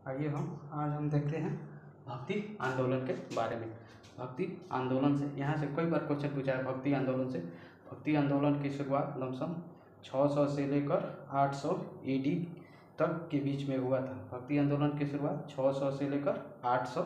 आइए आज हम देखते हैं भक्ति आंदोलन के बारे में। भक्ति आंदोलन से यहाँ से कई बार क्वेश्चन पूछा है। भक्ति आंदोलन से भक्ति आंदोलन की शुरुआत लमसम 600 से लेकर 800 AD तक के बीच में हुआ था। भक्ति आंदोलन की शुरुआत 600 से लेकर 800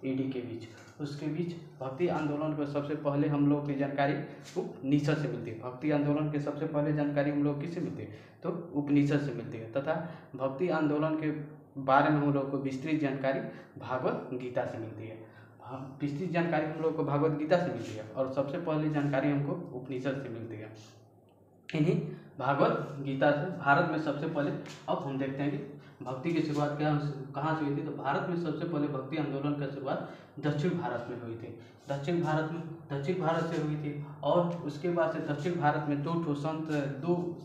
AD के बीच। उसके बीच भक्ति आंदोलन को सबसे पहले हम लोग की जानकारी उपनिषद से मिलती है। भक्ति आंदोलन के सबसे पहले जानकारी हम लोग किससे मिलती है? तो उपनिषद से मिलती है। तथा भक्ति आंदोलन के बारे में हम लोग को विस्तृत जानकारी भागवत गीता से मिलती है। विस्तृत जानकारी हम लोग को भागवत गीता से मिलती है और सबसे पहले जानकारी हमको उपनिषद से मिलती है। इन्हीं भागवत गीता से भारत में सबसे पहले अब हम देखते हैं कि भक्ति की शुरुआत कहाँ से हुई थी। तो भारत में सबसे पहले भक्ति आंदोलन की शुरुआत दक्षिण भारत में हुई थी। दक्षिण भारत से हुई थी और उसके बाद से दक्षिण भारत में दो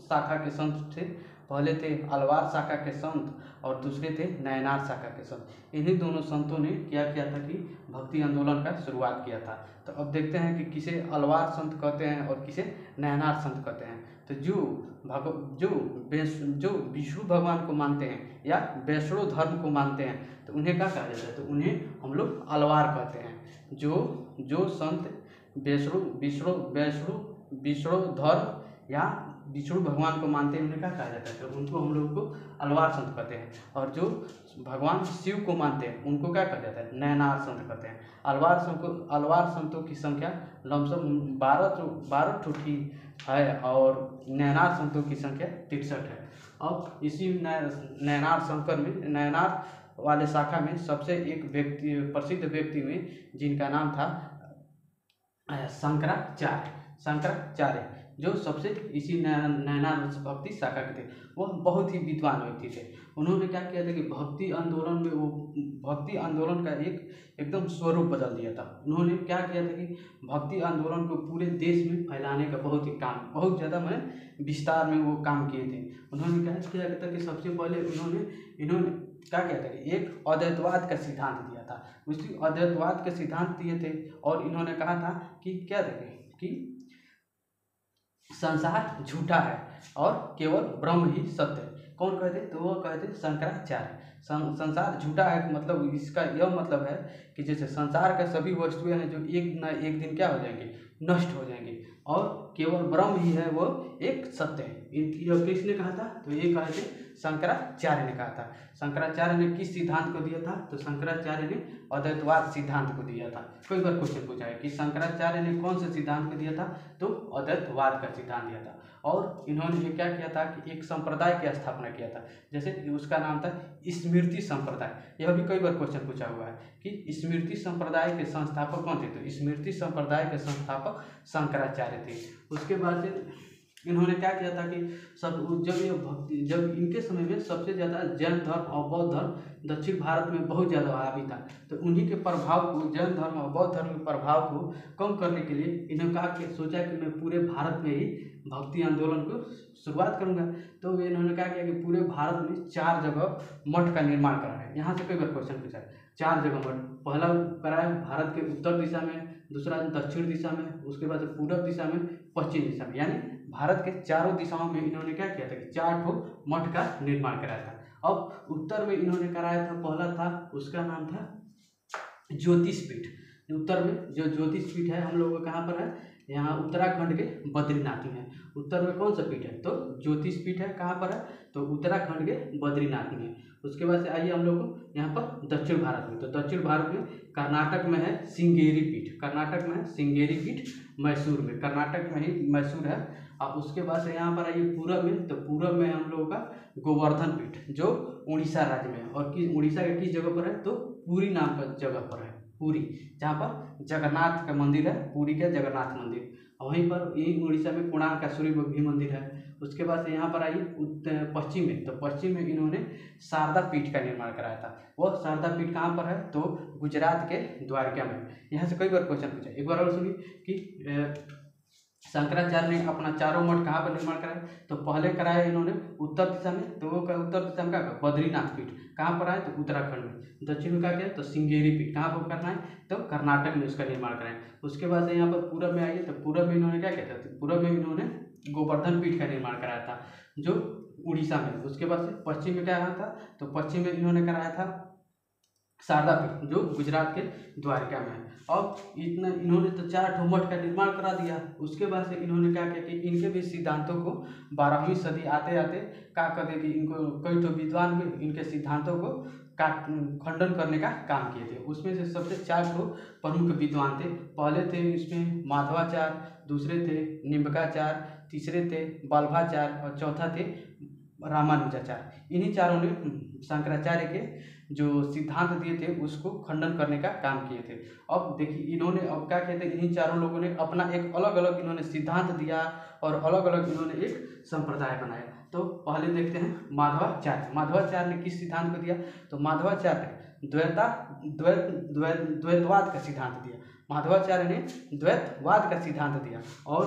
शाखा के संत थे। पहले थे अलवार शाखा के संत और दूसरे थे नयनार शाखा के संत। इन्हीं दोनों संतों ने क्या किया था कि भक्ति आंदोलन का शुरुआत किया था। तो अब देखते हैं कि किसे अलवार संत कहते हैं और किसे नयनार संत कहते हैं। तो जो विष्णु भगवान को मानते हैं या वैष्णव धर्म को मानते हैं तो उन्हें क्या कहा जाता है? तो उन्हें हम लोग अलवार कहते हैं। जो संत विष्णु धर्म या विष्णु भगवान को मानते हैं उन्हें क्या कहा जाता है? तो उनको हम लोग को अलवार संत कहते हैं। और जो भगवान शिव को मानते हैं उनको क्या कहा जाता है? नयनार संत कहते हैं। अलवार संतों की संख्या लमसम 12 है और नयनार संतों की संख्या 63 है। अब इसी नयनार वाले शाखा में सबसे एक प्रसिद्ध व्यक्ति हुए जिनका नाम था शंकराचार्य, जो सबसे इसी नयनार भक्ति शाखा के थे। वो बहुत ही विद्वान व्यक्ति थे। उन्होंने क्या किया था कि भक्ति आंदोलन का एकदम स्वरूप बदल दिया था। उन्होंने क्या किया था कि भक्ति आंदोलन को पूरे देश में फैलाने का बहुत ज़्यादा विस्तार में वो काम किए थे। उन्होंने क्या किया था कि सबसे पहले इन्होंने क्या किया था कि एक अद्वैतवाद का सिद्धांत दिया था। उसी अद्वैतवाद के सिद्धांत दिए थे और इन्होंने कहा था कि क्या देखें कि संसार झूठा है और केवल ब्रह्म ही सत्य है। कौन कहते? तो वो कहते शंकराचार्य। संसार झूठा है मतलब इसका यह मतलब है कि जैसे संसार के सभी वस्तुएं हैं जो एक न एक दिन क्या हो जाएंगे? नष्ट हो जाएंगे और केवल ब्रह्म ही है वो एक सत्य है। किसने कहा था? तो ये कहे थे शंकराचार्य ने कहा था। शंकराचार्य ने किस सिद्धांत को दिया था? तो शंकराचार्य ने अद्वैतवाद सिद्धांत को दिया था। कई बार क्वेश्चन पूछा है कि शंकराचार्य ने कौन से सिद्धांत को दिया था? तो अद्वैतवाद का सिद्धांत दिया था। और इन्होंने क्या किया था कि एक संप्रदाय की स्थापना किया था, जैसे उसका नाम था स्मृति संप्रदाय। यह भी कई बार क्वेश्चन पूछा हुआ है कि स्मृति संप्रदाय के संस्थापक कौन थे? तो स्मृति संप्रदाय के संस्थापक शंकराचार्य थे। उसके बाद से इन्होंने क्या किया था कि जब इनके समय में सबसे ज़्यादा जैन धर्म और बौद्ध धर्म दक्षिण भारत में बहुत ज़्यादा हावी था। तो उन्हीं के प्रभाव को, जैन धर्म और बौद्ध धर्म के प्रभाव को कम करने के लिए इन्होंने सोचा कि मैं पूरे भारत में ही भक्ति आंदोलन को शुरुआत करूंगा। तो इन्होंने क्या किया कि पूरे भारत में 4 जगह मठ का निर्माण कराया। यहाँ से कई बार क्वेश्चन पूछा है। 4 जगह मठ पहला कराया भारत के उत्तर दिशा में, दूसरा दक्षिण दिशा में, उसके बाद पूर्व दिशा में, पश्चिम दिशा में, यानी भारत के चारों दिशाओं में इन्होंने क्या किया था कि 4 मठ का निर्माण कराया था। अब उत्तर में इन्होंने कराया था, पहला था उसका नाम था ज्योतिष पीठ। उत्तर में जो ज्योतिष पीठ है हम लोगों का कहाँ पर है? यहाँ उत्तराखंड के बद्रीनाथ में है। उत्तर में कौन सा पीठ है? तो ज्योतिष पीठ है। कहाँ पर है? तो उत्तराखंड के बद्रीनाथ में। उसके बाद से आइए हम लोग को यहाँ पर दक्षिण भारत में। तो दक्षिण भारत में कर्नाटक में है श्रृंगेरी पीठ। मैसूर में, कर्नाटक में ही मैसूर है। और उसके बाद से यहाँ पर आइए पूरब में। तो पूरब में हम लोगों का गोवर्धन पीठ जो उड़ीसा राज्य में है। और उड़ीसा के किस जगह पर है? तो पुरी नाम का जगह पर है, पुरी, जहाँ पर जगन्नाथ का मंदिर है, पुरी का जगन्नाथ मंदिर। वहीं पर यही उड़ीसा में कोणार्क का सूर्य भी मंदिर है। उसके बाद से यहाँ पर आइए पश्चिम में। तो पश्चिम में इन्होंने शारदा पीठ का निर्माण कराया था। वह शारदा पीठ कहाँ पर है? तो गुजरात के द्वारका में। यहाँ से कई बार क्वेश्चन पूछा। एक बार और सुनिए कि शंकराचार्य ने अपना 4 मठ कहाँ पर निर्माण कराया? तो पहले कराया इन्होंने उत्तर दिशा में। तो वो उत्तर दिशा में क्या? बद्रीनाथ पीठ। कहाँ पर आए? तो उत्तराखंड में। दक्षिण में क्या किया? तो श्रृंगेरी पीठ। कहाँ पर करना है? तो कर्नाटक में उसका निर्माण कराया। उसके बाद से यहाँ पर पूरब में आइए। तो पूरब में इन्होंने क्या किया था? तो पूरब में इन्होंने गोवर्धन पीठ का निर्माण कराया था जो उड़ीसा में। उसके बाद से पश्चिम में क्या रहा था? तो पश्चिम में इन्होंने कराया था शारदा पीठ जो गुजरात के द्वारका में है। अब इतना इन्होंने तो 4 ठो मठ का निर्माण करा दिया। उसके बाद से इन्होंने क्या किया कि इनके भी सिद्धांतों को 12वीं सदी आते आते क्या कर दिया कि इनको कई ठो विद्वान भी इनके सिद्धांतों को खंडन करने का काम किए थे। उसमें से सबसे 4 ठो प्रमुख विद्वान थे। पहले थे इसमें माधवाचार्य, दूसरे थे निम्बकाचार्य, तीसरे थे वल्लभाचार्य और चौथा थे रामानुजाचार्य। इन्हीं चारों ने शंकराचार्य के जो सिद्धांत दिए थे उसको खंडन करने का काम किए थे। अब देखिए इन्होंने अब क्या कहते हैं, इन्हीं चारों लोगों ने अपना एक अलग अलग इन्होंने सिद्धांत दिया और अलग अलग इन्होंने एक संप्रदाय बनाया। तो पहले देखते हैं माधवाचार्य। माधवाचार्य ने किस सिद्धांत को दिया? तो माधवाचार्य ने द्वैतवाद का सिद्धांत दिया। माधवाचार्य ने द्वैतवाद का सिद्धांत दिया और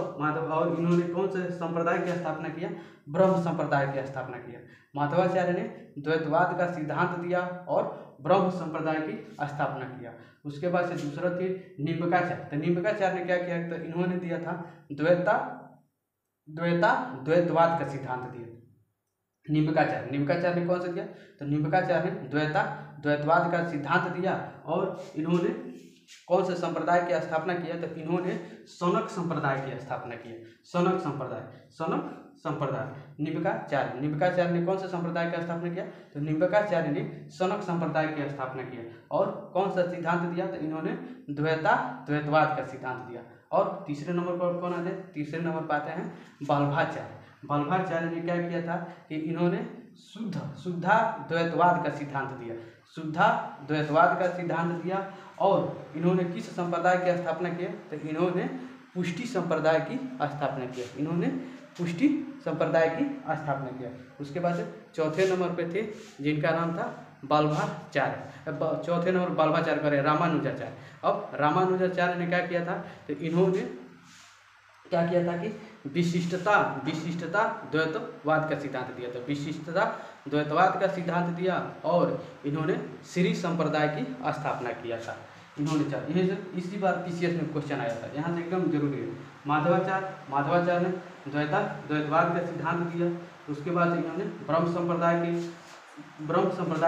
इन्होंने कौन से संप्रदाय की स्थापना किया? ब्रह्म संप्रदाय की स्थापना किया। माधवाचार्य ने द्वैतवाद का सिद्धांत दिया और ब्रह्म संप्रदाय की स्थापना किया। उसके बाद से दूसरा थे निम्बकाचार्य। तो निम्बकाचार्य ने क्या किया? तो इन्होंने दिया था द्वैतवाद का सिद्धांत दिया। निम्बकाचार्य ने कौन सा दिया? तो निम्बकाचार्य ने द्वैतवाद का सिद्धांत दिया और इन्होंने कौन से संप्रदाय की स्थापना किया? तो इन्होंने सनक संप्रदाय की स्थापना किया। सनक संप्रदाय निम्बकाचार्य ने कौन से संप्रदाय की स्थापना किया? तो निम्बकाचार्य ने सनक संप्रदाय की स्थापना किया और कौन सा सिद्धांत दिया? तो इन्होंने द्वैतवाद का सिद्धांत दिया। और तीसरे नंबर पर कौन आते हैं? तीसरे नंबर पर आते हैं वल्लभाचार्य ने क्या किया था कि इन्होंने शुद्धा द्वैतवाद का सिद्धांत दिया और इन्होंने किस संप्रदाय की स्थापना किया? तो इन्होंने पुष्टि संप्रदाय की स्थापना किया। उसके बाद से चौथे नंबर पे थे जिनका नाम था वल्लभाचार्य। चौथे नंबर वल्लभाचार्य करे रामानुजाचार्य। अब रामानुजाचार्य ने क्या किया था? तो इन्होंने क्या किया था कि विशिष्टता द्वैतवाद का सिद्धांत दिया था। विशिष्टता द्वैतवाद का सिद्धांत दिया और इन्होंने श्री संप्रदाय की स्थापना किया था। इन्होंने इसी बार पीसीएस में क्वेश्चन आया था, यहाँ से एकदम जरूरी है। माधवाचार्य ने द्वैतवाद का सिद्धांत दिया। उसके बाद इन्होंने ब्रह्म संप्रदाय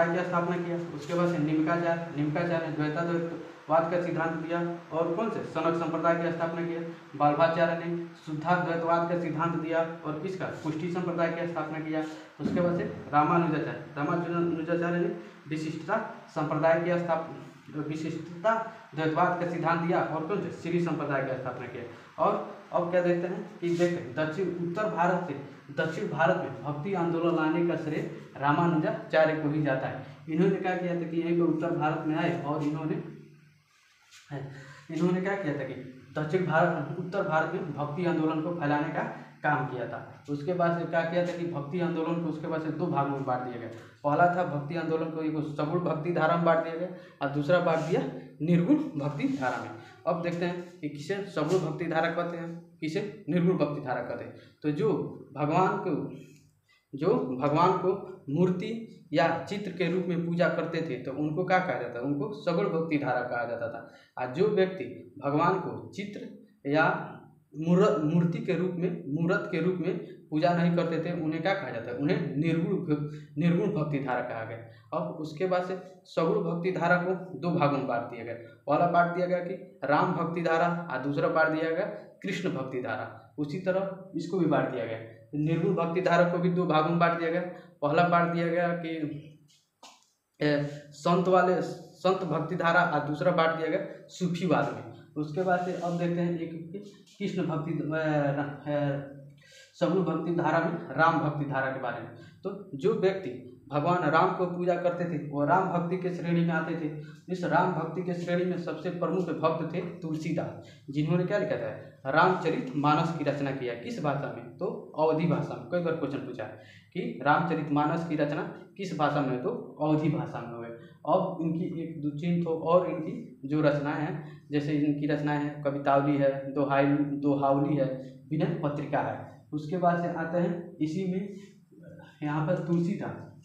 की स्थापना किया। उसके बाद से निम्बकाचार्य ने द्वैतवाद का सिद्धांत दिया और कौन से सनक संप्रदाय की स्थापना किया। वल्लभाचार्य ने शुद्धा द्वैतवाद का सिद्धांत दिया और किसका? पुष्टि संप्रदाय की स्थापना किया। उसके बाद से रामानुजाचार्य ने विशिष्टता द्वैतवाद का सिद्धांत दिया और कौन से श्री संप्रदाय की स्थापना किया। और अब क्या देखते हैं कि उत्तर भारत में भक्ति आंदोलन लाने का श्रेय रामानुजाचार्य को ही जाता है। इन्होंने क्या किया था कि यहीं पर उत्तर भारत में आए और इन्होंने क्या किया था कि उत्तर भारत में भक्ति आंदोलन को फैलाने का काम किया था। उसके बाद से क्या किया था कि भक्ति आंदोलन को उसके बाद से 2 भागों में बांट दिया गया। पहला था भक्ति आंदोलन को एक सगुण भक्ति धारा में बांट दिया गया और दूसरा बांट दिया निर्गुण भक्ति धारा में। अब देखते हैं कि किसे सगुण भक्ति धारा कहते हैं, किसे निर्गुण भक्ति धारा कहते हैं। तो जो भगवान को मूर्ति या चित्र के रूप में पूजा करते थे तो उनको क्या कहा जाता है? उनको सगुण भक्ति धारा कहा जाता था। और जो व्यक्ति भगवान को चित्र या मूर्त के रूप में पूजा नहीं करते थे उन्हें क्या कहा जाता है? उन्हें निर्गुण भक्ति धारा कहा गया। अब उसके बाद से सगुण भक्ति धारा को 2 भागों में बांट दिया गया। पहला बांट दिया गया कि राम भक्ति धारा और दूसरा बांट दिया गया कृष्ण भक्ति धारा। उसी तरह इसको भी बांट दिया गया। निर्गुण भक्ति धारा को भी 2 भागों में बांट दिया गया। पहला बांट दिया गया कि संत भक्ति धारा और दूसरा बांट दिया गया सूफीवाद में। उसके बाद से अब देखते हैं एक कृष्ण भक्ति सगुण भक्ति धारा में राम भक्ति धारा के बारे में। तो जो व्यक्ति भगवान राम को पूजा करते थे वो राम भक्ति के श्रेणी में आते थे। इस राम भक्ति के श्रेणी में सबसे प्रमुख भक्त थे तुलसीदास, जिन्होंने क्या लिखा था? रामचरितमानस की रचना किया। किस भाषा में? तो अवधी भाषा में। कई बार क्वेश्चन पूछा है कि रामचरितमानस की रचना किस भाषा में? तो अवधी भाषा में हुए। अब इनकी एक 2-3 और इनकी जो रचनाएं हैं, जैसे इनकी रचनाएं हैं कवितावली है, दोहावली है, विनय पत्रिका है। उसके बाद से आते हैं इसी में यहाँ पर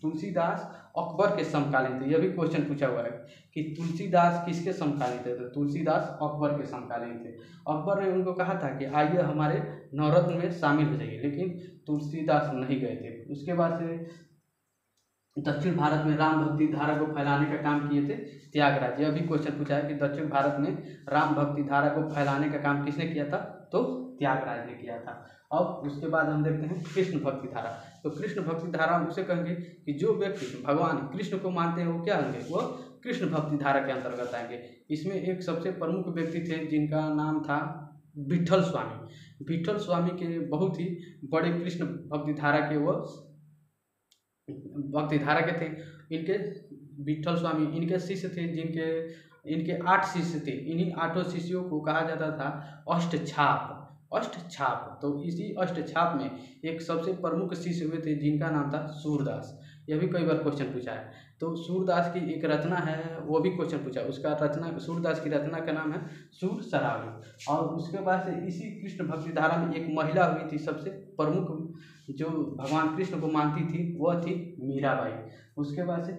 तुलसीदास अकबर के समकालीन थे। यह भी क्वेश्चन पूछा हुआ है कि तुलसीदास किसके समकालीन थे? तो तुलसीदास अकबर के समकालीन थे। अकबर ने उनको कहा था कि आइए हमारे नवरत्न में शामिल हो जाइए, लेकिन तुलसीदास नहीं गए थे। उसके बाद से दक्षिण भारत में राम भक्ति धारा को फैलाने का काम किए थे त्यागराज। यह भी क्वेश्चन पूछा है कि दक्षिण भारत में राम भक्ति धारा को फैलाने का काम किसने किया था, तो त्यागराज ने किया था। अब उसके बाद हम देखते हैं कृष्ण भक्ति धारा। तो कृष्ण भक्ति धारा हम उसे कहेंगे कि जो व्यक्ति भगवान कृष्ण को मानते हैं वो क्या होंगे, वो कृष्ण भक्ति धारा के अंतर्गत आएंगे। इसमें एक सबसे प्रमुख व्यक्ति थे जिनका नाम था विट्ठल स्वामी। विट्ठल स्वामी के बहुत ही बड़े कृष्ण भक्ति धारा के वो भक्ति धारा के थे। इनके विट्ठल स्वामी इनके शिष्य थे, इनके 8 शिष्य थे। इन्हीं 8 शिष्यों को कहा जाता था अष्टछाप। तो इसी अष्टछाप में एक सबसे प्रमुख शिष्य हुए थे जिनका नाम था सूरदास। यह भी कई बार क्वेश्चन पूछा है। तो सूरदास की एक रचना है, वो भी क्वेश्चन पूछा, उसका रचना सूरदास की रचना का नाम है सूर सरावली। और उसके बाद से इसी कृष्ण भक्ति धारा में एक महिला हुई थी सबसे प्रमुख, जो भगवान कृष्ण को मानती थी, वह थी मीराबाई। उसके बाद से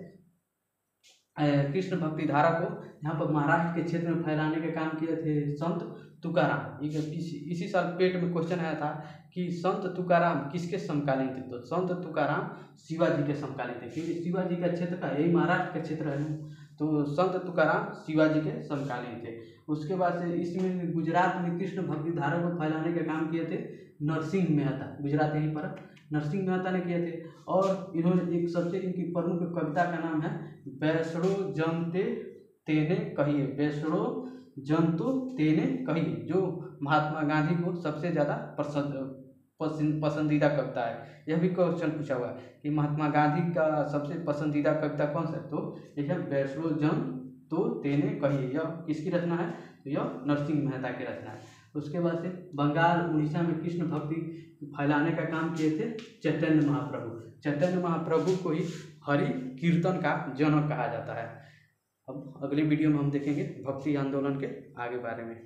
कृष्ण भक्ति धारा को यहाँ पर महाराष्ट्र के क्षेत्र में फैलाने का काम किए थे संत तुकाराम। इसी साल पेट में क्वेश्चन आया था कि संत तुकाराम किसके समकालीन थे, तो संत तुकाराम शिवाजी के समकालीन थे, क्योंकि शिवाजी का क्षेत्र का यही महाराष्ट्र का क्षेत्र है। तो संत तुकाराम शिवाजी के समकालीन थे। उसके बाद से इसमें गुजरात में कृष्ण भक्ति धारा को फैलाने का काम किए थे नरसिंह मेहता। गुजरात यहीं पर नरसिंह मेहता ने किए थे। और इन्होंने एक सबसे इनकी प्रमुख कविता का नाम है बैसड़ो जनते तेने कहिए। बैसड़ो जनतो तेने कहिए, जो महात्मा गांधी को सबसे ज़्यादा पसंदीदा कविता है। यह भी क्वेश्चन पूछा हुआ है कि महात्मा गांधी का सबसे पसंदीदा कविता कौन सा है, तो यह बैसड़ो जन तो तेने कहिए। यह किसकी रचना है, तो यह नरसिंह मेहता की रचना है। उसके बाद से बंगाल उड़ीसा में कृष्ण भक्ति फैलाने का काम किए थे चैतन्य महाप्रभु। चैतन्य महाप्रभु को ही हरि कीर्तन का जनक कहा जाता है। अब अगले वीडियो में हम देखेंगे भक्ति आंदोलन के आगे बारे में।